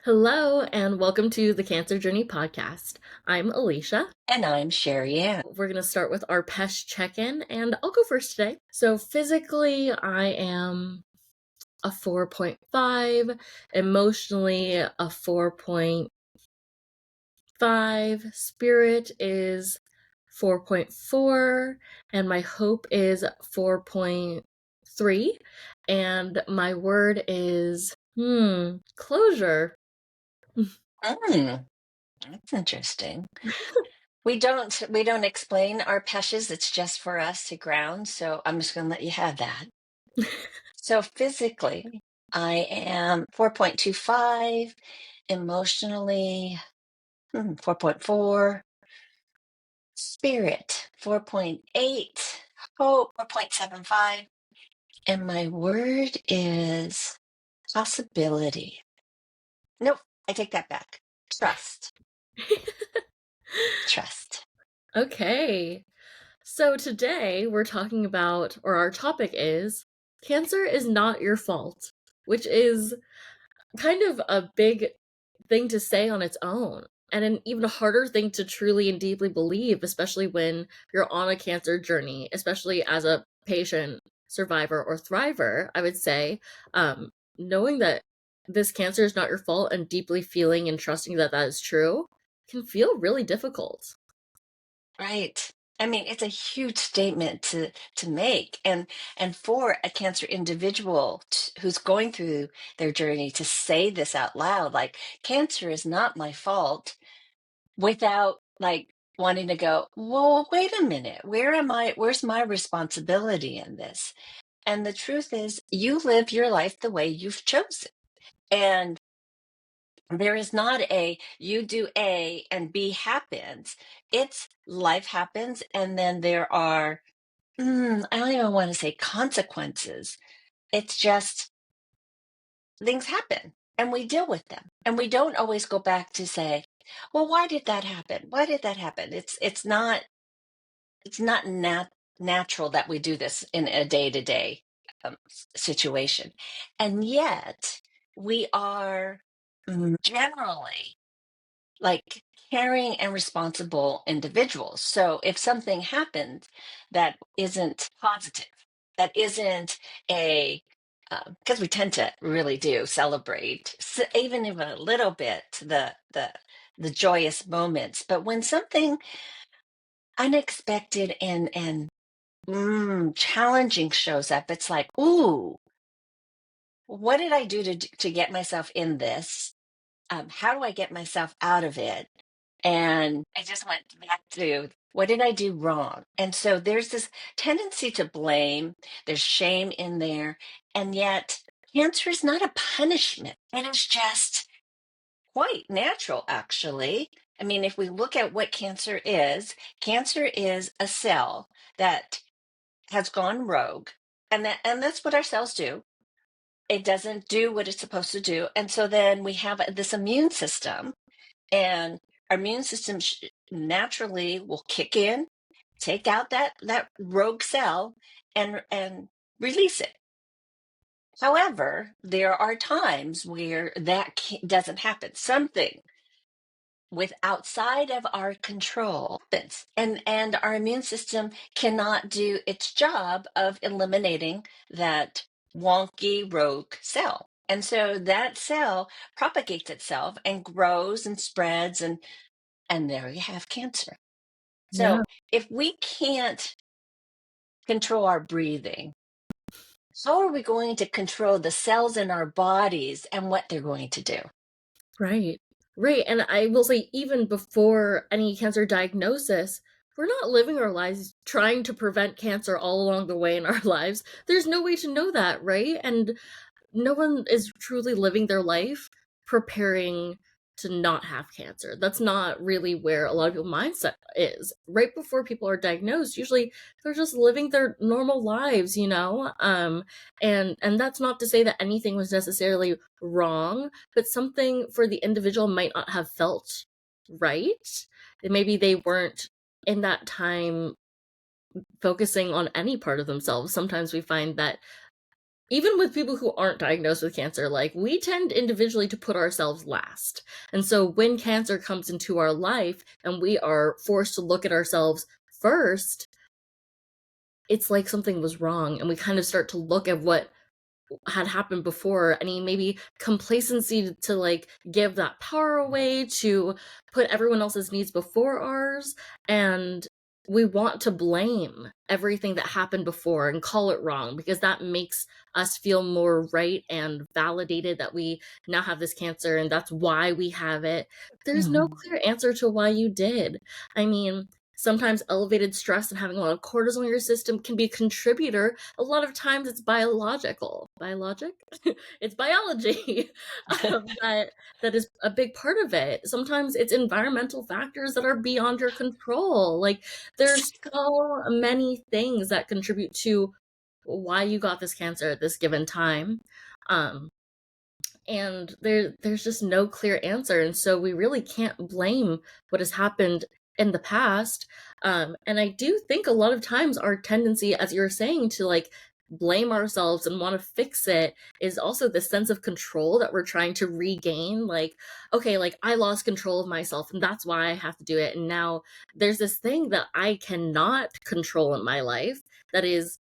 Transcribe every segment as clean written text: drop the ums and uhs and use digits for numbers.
Hello, and welcome to the Cancer Journey podcast. I'm Alicia. And I'm Sherry Ann. We're going to start with our PESH check in, and I'll go first today. So, physically, I am a 4.5, emotionally, a 4.5, spirit is 4.4, and my hope is 4.3, and my word is closure. That's interesting. We don't explain our peshes. It's just for us to ground. So I'm just going to let you have that. So physically, I am 4.25, emotionally 4.4, spirit 4.8, hope 4.75, and my word is possibility. Nope, I take that back. Trust. Trust. Okay. So today we're talking about, or our topic is, cancer is not your fault, which is kind of a big thing to say on its own, and an even harder thing to truly and deeply believe, especially when you're on a cancer journey, especially as a patient, survivor, or thriver, I would say, knowing that this cancer is not your fault and deeply feeling and trusting that that is true can feel really difficult. Right. I mean, it's a huge statement to make, and for a cancer individual who's going through their journey to say this out loud, like cancer is not my fault, without like wanting to go, well, wait a minute, where am I? Where's my responsibility in this? And the truth is, you live your life the way you've chosen, and there is not a you do A and B happens. It's life happens, and then there are, I don't even want to say consequences. It's just things happen and we deal with them. And we don't always go back to say, well, why did that happen? Why did that happen? It's not natural that we do this in a day-to-day situation. And yet we are generally like caring and responsible individuals. So if something happens that isn't positive, that isn't a because we tend to really do celebrate, even a little bit, the joyous moments. But when something unexpected and challenging shows up, it's like, ooh, what did I do to get myself in this? How do I get myself out of it? And I just went back to what did I do wrong? And so there's this tendency to blame, there's shame in there. And yet, cancer is not a punishment. It is just quite natural, actually. I mean, if we look at what cancer is a cell that has gone rogue. And that's what our cells do. It doesn't do what it's supposed to do. And so then we have this immune system, and our immune system naturally will kick in, take out that rogue cell, and release it. However, there are times where that doesn't happen. Something with outside of our control happens, and our immune system cannot do its job of eliminating that wonky rogue cell. And so that cell propagates itself and grows and spreads, and there you have cancer. Yeah, So if we can't control our breathing, how are we going to control the cells in our bodies and what they're going to do? right. Right. And I will say, even before any cancer diagnosis, we're not living our lives trying to prevent cancer all along the way in our lives. There's no way to know that, right? And no one is truly living their life preparing to not have cancer. That's not really where a lot of people's mindset is. Right before people are diagnosed, usually they're just living their normal lives, and that's not to say that anything was necessarily wrong, but something for the individual might not have felt right. And maybe they weren't in that time focusing on any part of themselves. Sometimes we find that even with people who aren't diagnosed with cancer, like we tend individually to put ourselves last. And so when cancer comes into our life and we are forced to look at ourselves first, it's like something was wrong. And we kind of start to look at what had happened before, any maybe complacency to like give that power away, to put everyone else's needs before ours, and we want to blame everything that happened before and call it wrong because that makes us feel more right and validated that we now have this cancer and that's why we have it. There's no Mhm. clear answer to why you did. I mean, sometimes elevated stress and having a lot of cortisol in your system can be a contributor. A lot of times it's biological. Biologic? It's biology. That is a big part of it. Sometimes it's environmental factors that are beyond your control. Like there's so many things that contribute to why you got this cancer at this given time. Um, and there's just no clear answer, and so we really can't blame what has happened in the past. And I do think a lot of times our tendency, as you're saying, to like blame ourselves and want to fix it is also the sense of control that we're trying to regain. Like, okay, like I lost control of myself and that's why I have to do it, and now there's this thing that I cannot control in my life that is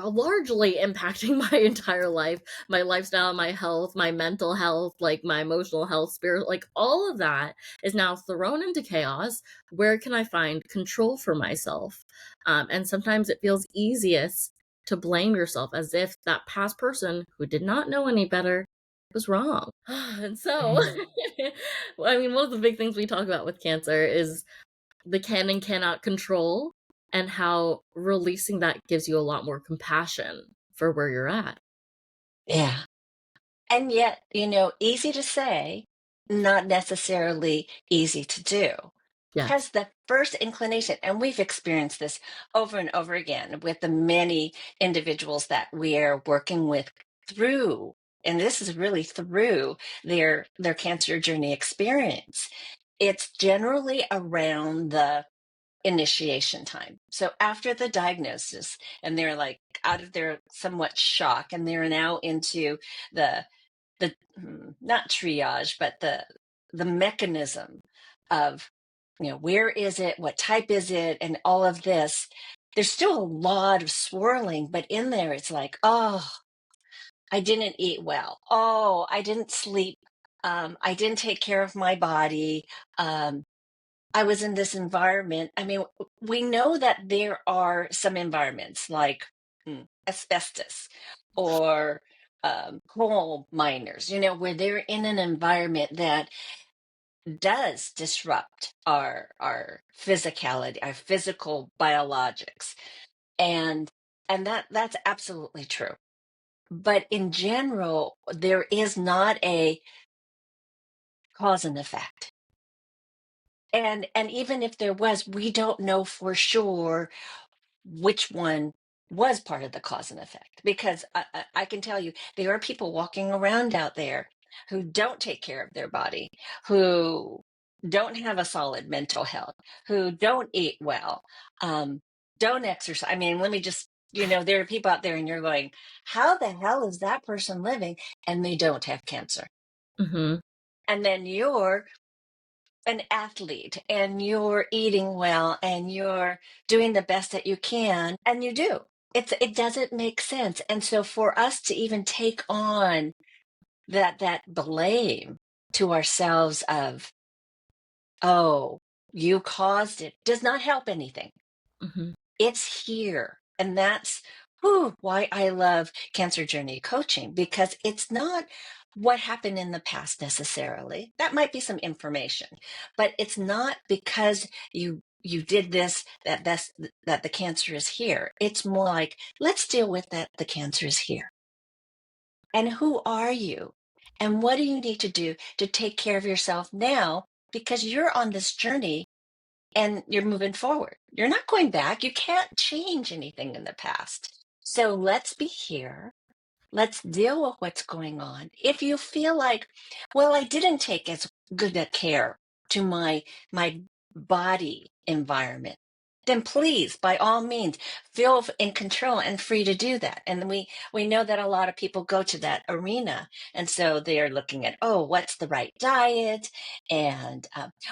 largely impacting my entire life, my lifestyle, my health, my mental health, like my emotional health, spirit, like all of that is now thrown into chaos. Where can I find control for myself? And sometimes it feels easiest to blame yourself as if that past person who did not know any better was wrong. And so, Mm. I mean, one of the big things we talk about with cancer is the can and cannot control, and how releasing that gives you a lot more compassion for where you're at. Yeah. And yet, easy to say, not necessarily easy to do. Because Yes. the first inclination, and we've experienced this over and over again with the many individuals that we are working with through, and this is really through their cancer journey experience. It's generally around the initiation time. So after the diagnosis, and they're like out of their somewhat shock, and they're now into the not triage, but the mechanism of, where is it, what type is it, and all of this. There's still a lot of swirling, but in there it's like, oh, I didn't eat well, oh, I didn't sleep, I didn't take care of my body, um, I was in this environment. I mean, we know that there are some environments like asbestos or coal miners, where they're in an environment that does disrupt our physicality, our physical biologics, and that's absolutely true. But in general, there is not a cause and effect. And even if there was, we don't know for sure which one was part of the cause and effect, because I can tell you there are people walking around out there who don't take care of their body, who don't have a solid mental health, who don't eat well, um, don't exercise. I mean, let me just, there are people out there and you're going, how the hell is that person living, and they don't have cancer? Hmm. And then you're an athlete and you're eating well and you're doing the best that you can, and you do. It doesn't make sense. And so for us to even take on that blame to ourselves of, oh, you caused it, does not help anything. Hmm. It's here. And that's why I love cancer journey coaching, because it's not what happened in the past necessarily. That might be some information, but it's not because you did this that the cancer is here. It's more like, let's deal with that the cancer is here. And who are you? And what do you need to do to take care of yourself now? Because you're on this journey and you're moving forward. You're not going back. You can't change anything in the past. So let's be here. Let's deal with what's going on. If you feel like, well, I didn't take as good a care to my body environment, then please, by all means, feel in control and free to do that. And we know that a lot of people go to that arena, and so they are looking at, oh, what's the right diet, and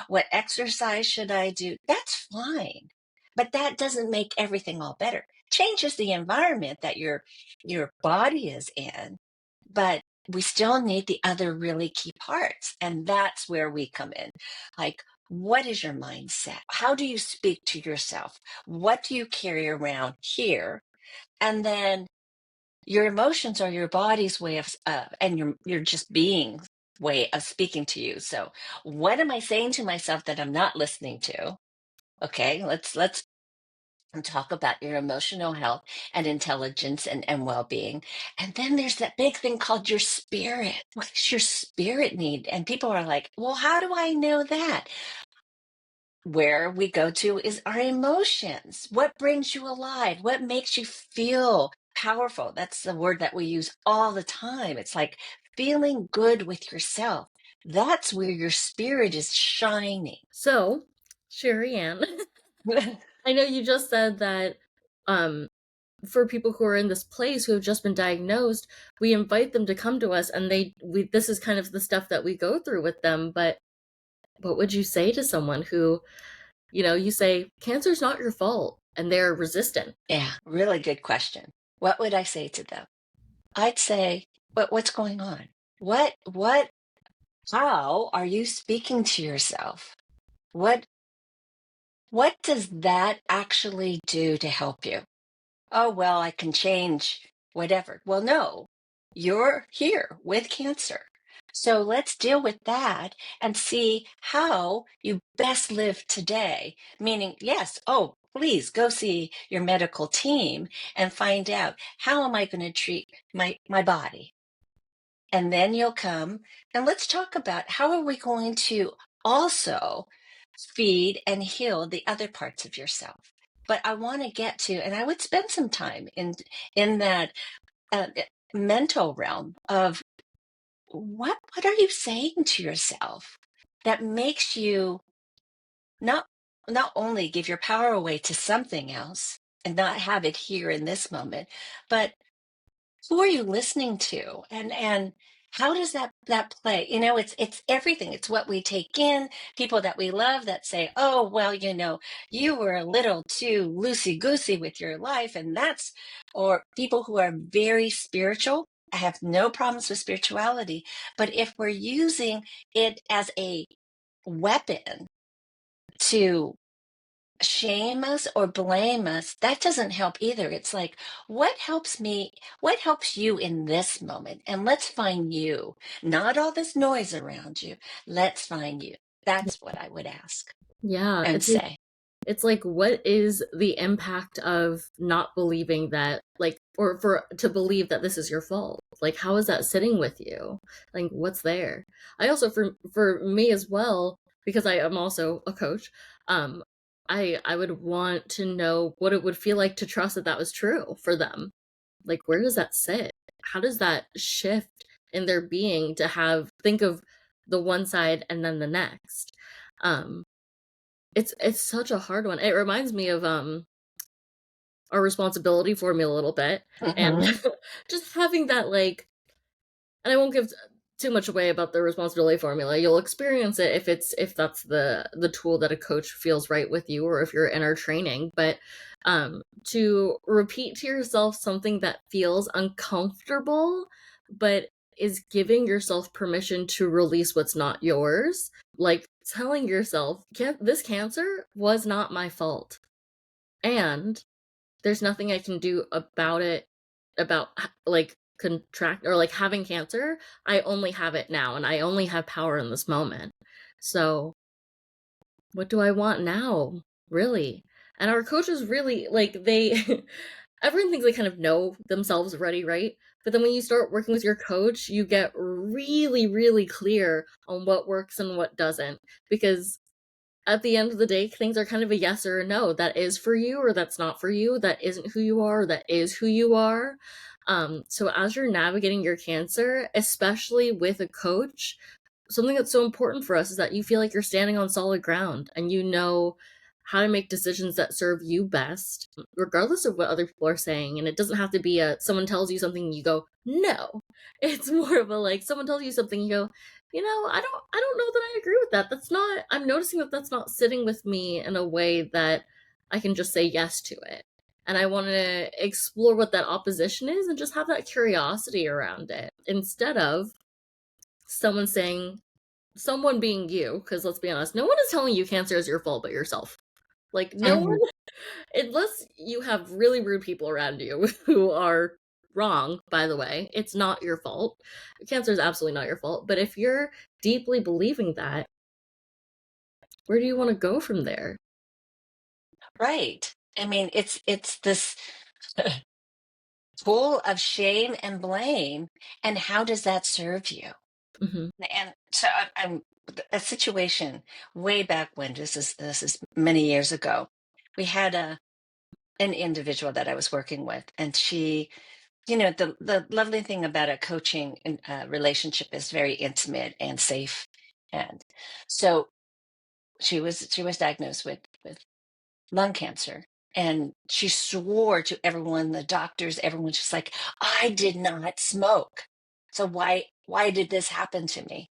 what exercise should I do? That's fine, but that doesn't make everything all better. Changes the environment that your body is in, but we still need the other really key parts, and that's where we come in. Like, what is your mindset? How do you speak to yourself? What do you carry around here? And then your emotions are your body's way of, and your just being way of speaking to you. So, what am I saying to myself that I'm not listening to? Okay, let's talk about your emotional health and intelligence and well-being. And then there's that big thing called your spirit. What does your spirit need? And people are like, well, how do I know that? Where we go to is our emotions. What brings you alive? What makes you feel powerful? That's the word that we use all the time. It's like feeling good with yourself. That's where your spirit is shining. So, Sherry Ann, I know you just said that um, for people who are in this place who have just been diagnosed, we invite them to come to us, and this is kind of the stuff that we go through with them. But what would you say to someone who, you say cancer's not your fault, and they're resistant? Yeah, really good question. What would I say to them? I'd say, but what's going on? How are you speaking to yourself? What, what does that actually do to help you? Oh, well, I can change whatever. Well, no, you're here with cancer. So let's deal with that and see how you best live today. Meaning, yes, oh, please go see your medical team and find out, how am I going to treat my body? And then you'll come and let's talk about, how are we going to also feed and heal the other parts of yourself. But I want to get to, and I would spend some time in that uh, mental realm of, what are you saying to yourself that makes you not not only give your power away to something else and not have it here in this moment, but who are you listening to, and how does that play? It's everything. It's what we take in. People that we love that say, oh, well, you were a little too loosey goosey with your life, and that's, or people who are very spiritual. I have no problems with spirituality, but if we're using it as a weapon to shame us or blame us, that doesn't help either. It's like, what helps me? What helps you in this moment? And let's find you, not all this noise around you. Let's find you. That's what I would ask Yeah, and say. it's like, what is the impact of not believing that, like, or to believe that this is your fault? Like, how is that sitting with you? Like, what's there? I also, for me as well, because I am also a coach, um, I would want to know what it would feel like to trust that that was true for them. Like, where does that sit? How does that shift in their being to think of the one side and then the next? Um, it's such a hard one. It reminds me of our responsibility formula a little bit, and Mhm. just having that, like, and I won't give too much away about the responsibility formula. You'll experience it if that's the tool that a coach feels right with you, or if you're in our training. But to repeat to yourself something that feels uncomfortable, but is giving yourself permission to release what's not yours. Like telling yourself, this cancer was not my fault. And there's nothing I can do about it, about like contract or like having cancer. I only have it now, and I only have power in this moment. So, what do I want now? Really? And our coaches really, like, everyone thinks they kind of know themselves already, right? But then when you start working with your coach, you get really, really clear on what works and what doesn't. Because at the end of the day, things are kind of a yes or a no. That is for you, or that's not for you. That isn't who you are, or that is who you are. So as you're navigating your cancer, especially with a coach, something that's so important for us is that you feel like you're standing on solid ground, and you know how to make decisions that serve you best, regardless of what other people are saying. And it doesn't have to be a someone tells you something and you go, no. It's more of a like someone tells you something, you go, I don't know that I agree with that. That's not I'm noticing that that's not sitting with me in a way that I can just say yes to it. And I want to explore what that opposition is and just have that curiosity around it instead of someone saying, someone being you, because let's be honest, no one is telling you cancer is your fault but yourself. Like, no one, Mhm. unless you have really rude people around you who are wrong, by the way, it's not your fault. Cancer is absolutely not your fault. But if you're deeply believing that, where do you want to go from there? Right. I mean, it's this full of shame and blame, and how does that serve you? Hmm. And so I'm a situation way back when, this is many years ago. We had an individual that I was working with, and she, the lovely thing about a coaching relationship is very intimate and safe. And so she was diagnosed with lung cancer, and she swore to everyone, the doctors, everyone, she's like, I did not smoke, so why did this happen to me?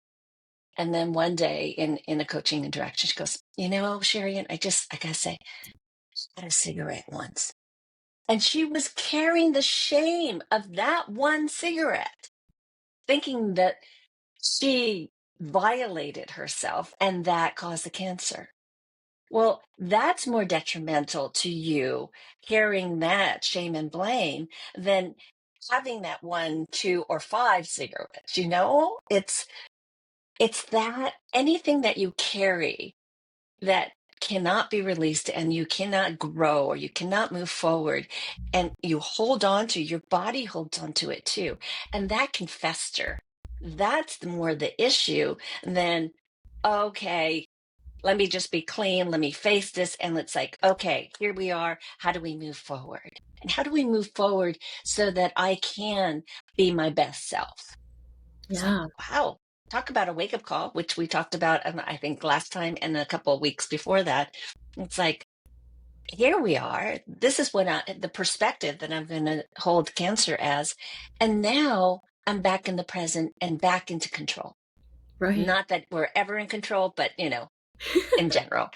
And then one day in a coaching interaction, she goes, Sherry, I gotta say, I had a cigarette once. And she was carrying the shame of that one cigarette, thinking that she violated herself and that caused the cancer. Well, that's more detrimental to you carrying that shame and blame than having that one, two, or five cigarettes. It's that anything that you carry that cannot be released and you cannot grow or you cannot move forward, and you hold on to, your body holds on to it too, and that can fester. That's the more the issue than, okay, let me just be clean, let me face this, and it's like, okay, here we are, how do we move forward, and how do we move forward so that I can be my best self? It's like, Yeah, wow, talk about a wake up call, which we talked about, I think, last time and a couple of weeks before that. It's like, here we are. This is the perspective that I'm going to hold cancer as. And now I'm back in the present and back into control. right. Not that we're ever in control, but, in general.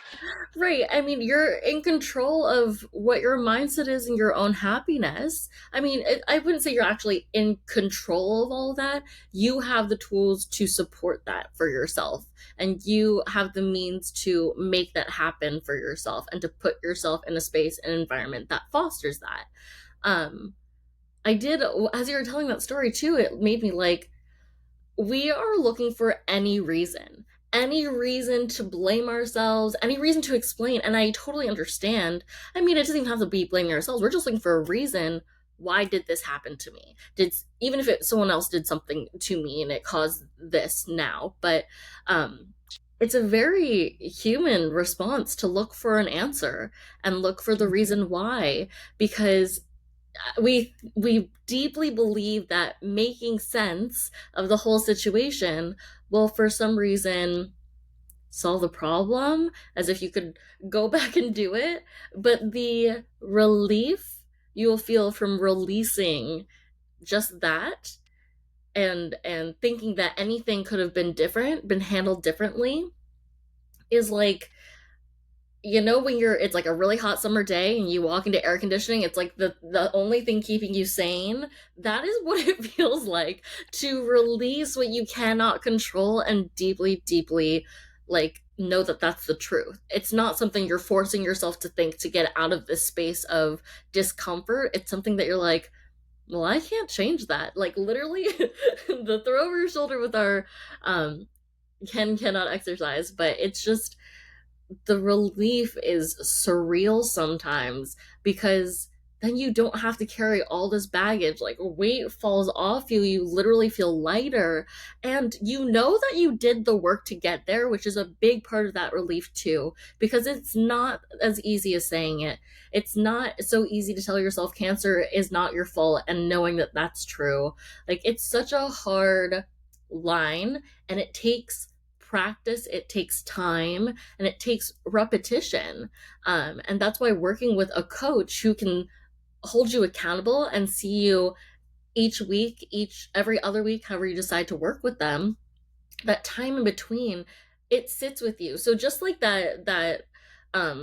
Right. I mean, you're in control of what your mindset is and your own happiness. I mean, I wouldn't say you're actually in control of all that. You have the tools to support that for yourself, and you have the means to make that happen for yourself and to put yourself in a space and environment that fosters that. Um, I did, as you were telling that story too, it made me like, we are looking for any reason to blame ourselves, any reason to explain. And I totally understand. I mean, it doesn't even have to be blaming ourselves. We're just looking for a reason. Why did this happen to me? Even if someone else did something to me and it caused this now, but it's a very human response to look for an answer and look for the Mhm. reason why, because we deeply believe that making sense of the whole situation will for some reason solve the problem, as if you could go back and do it. But the relief you will feel from releasing just that, and thinking that anything could have been handled differently, is like, when it's like a really hot summer day and you walk into air conditioning, it's like the only thing keeping you sane. That is what it feels like to release what you cannot control and deeply, deeply, like, know that that's the truth. It's not something you're forcing yourself to think to get out of this space of discomfort. It's something that you're like, well, I can't change that. Like, literally, the throw over your shoulder with our cannot exercise, but it's just the relief is surreal sometimes, because then you don't have to carry all this baggage. Like, weight falls off you, you literally feel lighter, and you know that you did the work to get there, which is a big part of that relief too, because it's not as easy as saying it. It's not so easy to tell yourself cancer is not your fault and knowing that that's true. Like, it's such a hard line, and it takes practice, it takes time, and it takes repetition. And that's why working with a coach who can hold you accountable and see you each week, each every other week, however you decide to work with them, that time in between, it sits with you. So just like that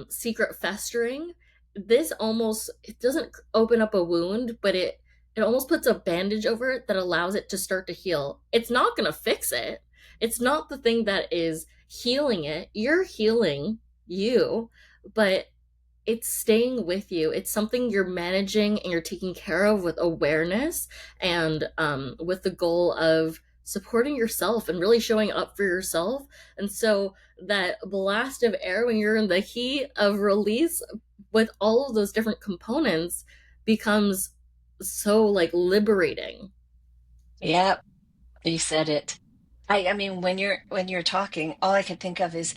secret festering, this almost, it doesn't open up a wound, but it almost puts a bandage over it that allows it to start to heal. It's not going to fix it. It's not the thing that is healing it. You're healing you, but it's staying with you. It's something you're managing and you're taking care of with awareness, and with the goal of supporting yourself and really showing up for yourself. And so that blast of air when you're in the heat of release with all of those different components becomes so like liberating. Yep, you said it. I mean, when you're talking, all I could think of is,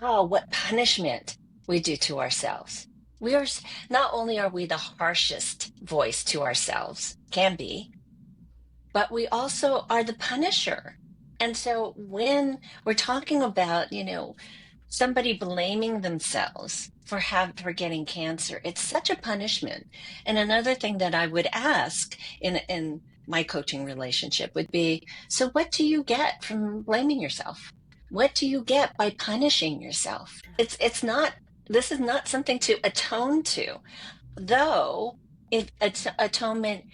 oh, what punishment we do to ourselves. Not only are we the harshest voice to ourselves, can be, but we also are the punisher. And so when we're talking about, somebody blaming themselves for getting cancer, it's such a punishment. And another thing that I would ask in my coaching relationship would be, so what do you get from blaming yourself? What do you get by punishing yourself? It's not, this is not something to atone to, though if it's atonement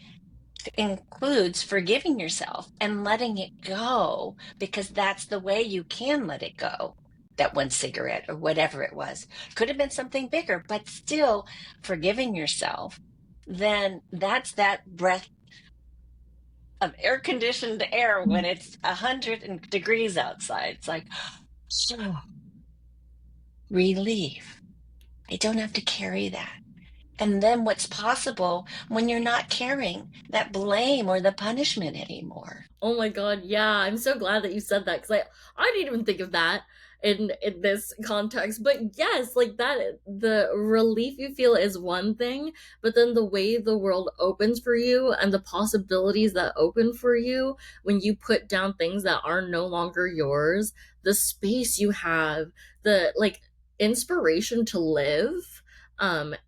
includes forgiving yourself and letting it go, because that's the way you can let it go. That one cigarette or whatever it was could have been something bigger, but still forgiving yourself. Then that's that breath of air conditioned air when it's 100 degrees outside. It's like, so relief. I don't have to carry that. And then what's possible when you're not carrying that blame or the punishment anymore? Oh my god, yeah. I'm so glad that you said that because I didn't even think of that in this context. But yes, like that, the relief you feel is one thing, but then the way the world opens for you and the possibilities that open for you when you put down things that are no longer yours, the space you have, the like inspiration to live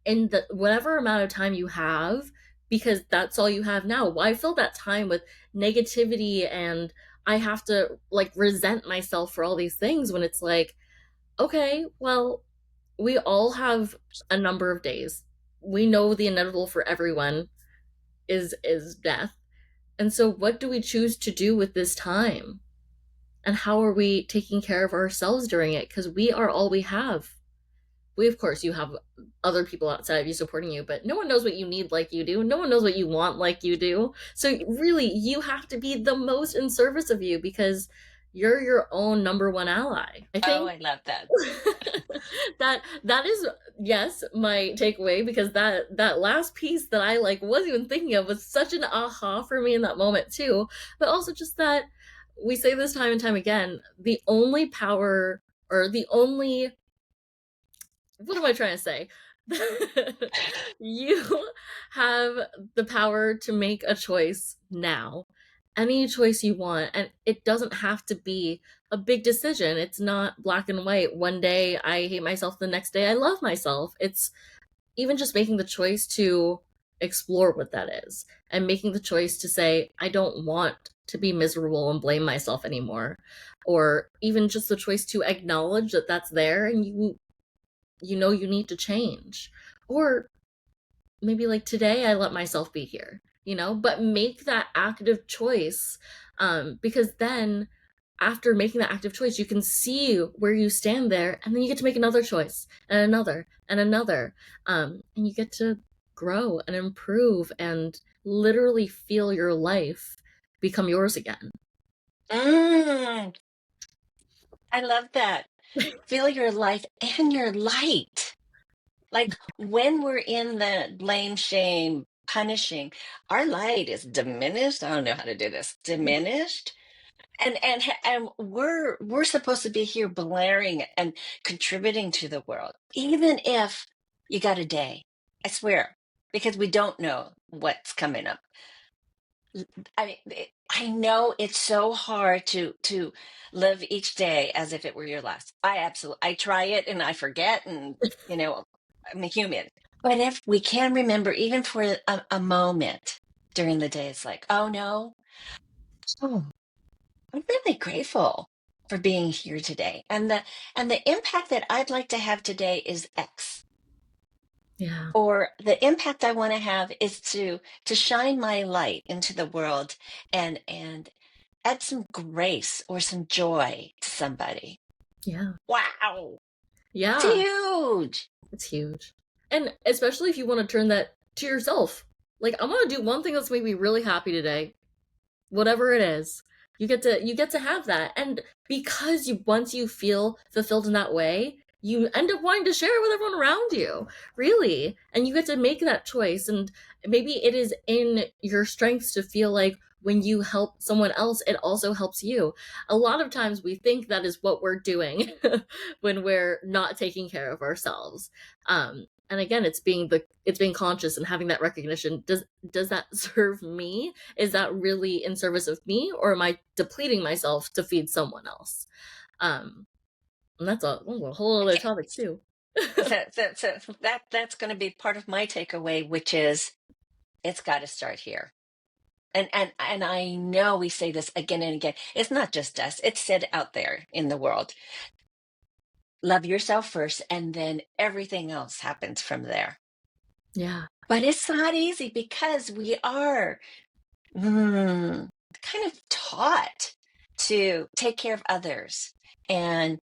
in the whatever amount of time you have, because that's all you have now. Why fill that time with negativity and I have to like resent myself for all these things when it's like, okay, well, we all have a number of days. We know the inevitable for everyone is death. And so what do we choose to do with this time? And how are we taking care of ourselves during it? Because we are all we have. We, of course, you have other people outside of you supporting you, but no one knows what you need like you do. No one knows what you want like you do. So really, you have to be the most in service of you because you're your own number one ally. I Oh, think I love that. that is, yes, my takeaway, because that last piece that I like wasn't even thinking of was such an aha for me in that moment too. But also just that we say this time and time again, the only power, or the only, what am I trying to say? You have the power to make a choice now. Any choice you want. And it doesn't have to be a big decision. It's not black and white. One day I hate myself, the next day I love myself. It's even just making the choice to explore what that is and making the choice to say, I don't want to be miserable and blame myself anymore. Or even just the choice to acknowledge that that's there and you know you need to change. Or maybe like today I let myself be here, but make that active choice, because then after making that active choice you can see where you stand there, and then you get to make another choice and another and another, and you get to grow and improve and literally feel your life become yours again. Mm, I love that. Feel your life and your light. Like when we're in the blame, shame, punishing, our light is diminished. I don't know how to do this. Diminished. And we're supposed to be here blaring and contributing to the world, even if you got a day. I swear, because we don't know what's coming up. I know it's so hard to live each day as if it were your last. I try it and I forget, and I'm a human. But if we can remember, even for a moment during the day, it's like, oh no, oh, I'm really grateful for being here today, and the impact that I'd like to have today is X. Yeah. Or the impact I want to have is to shine my light into the world and add some grace or some joy to somebody. Yeah. Wow, it's Yeah. huge. It's huge. And especially if you want to turn that to yourself. Like, I'm gonna do one thing that's made me really happy today. Whatever it is. You get to have that. And because you once you feel fulfilled in that way, you end up wanting to share it with everyone around you. Really. And you get to make that choice. And maybe it is in your strengths to feel like when you help someone else, it also helps you. A lot of times we think that is what we're doing when we're not taking care of ourselves. And again, it's being conscious and having that recognition. Does that serve me? Is that really in service of me, or am I depleting myself to feed someone else? Um, and that's a whole other Okay, topic too. that's going to be part of my takeaway, which is it's got to start here. And I know we say this again and again. It's not just us; it's said out there in the world. Love yourself first, and then everything else happens from there. Yeah, But it's not easy because we are mm, kind of taught to take care of others and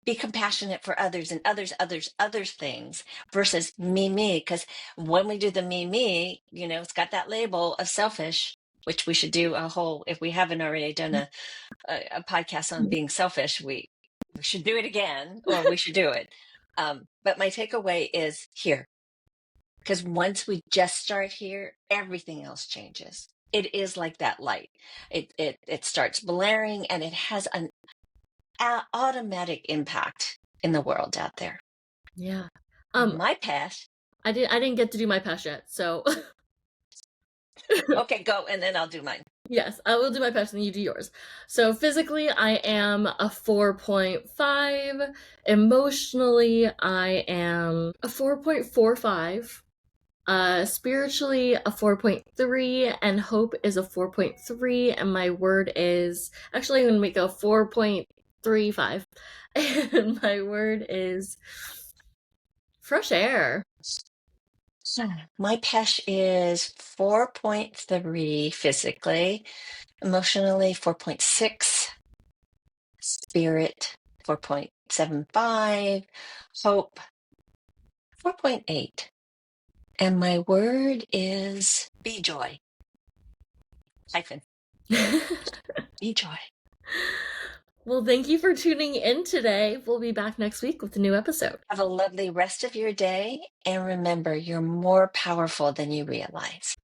be compassionate for others and others things versus me. Because when we do the me, it's got that label of selfish, which we should do a whole, if we haven't already done a podcast on being selfish, we should do it again, or we should do it. But my takeaway is here, because once we just start here, everything else changes. It is like that light. It starts blaring, and it has an automatic impact in the world out there. yeah. Um, My path. I didn't get to do my pass yet, so Okay, go, and then I'll do mine. yes, I will do my pass and you do yours. So physically, I am a 4.5. Emotionally, I am a 4.45. Spiritually a 4.3, and hope is a 4.3, and my word is actually I'm gonna make a 4.35, and my word is fresh air. So my pesh is 4.3 physically, emotionally 4.6, spirit 4.75, hope 4.8. And my word is be joy. Hyphen. Be joy. Well, thank you for tuning in today. We'll be back next week with a new episode. Have a lovely rest of your day. And remember, you're more powerful than you realize.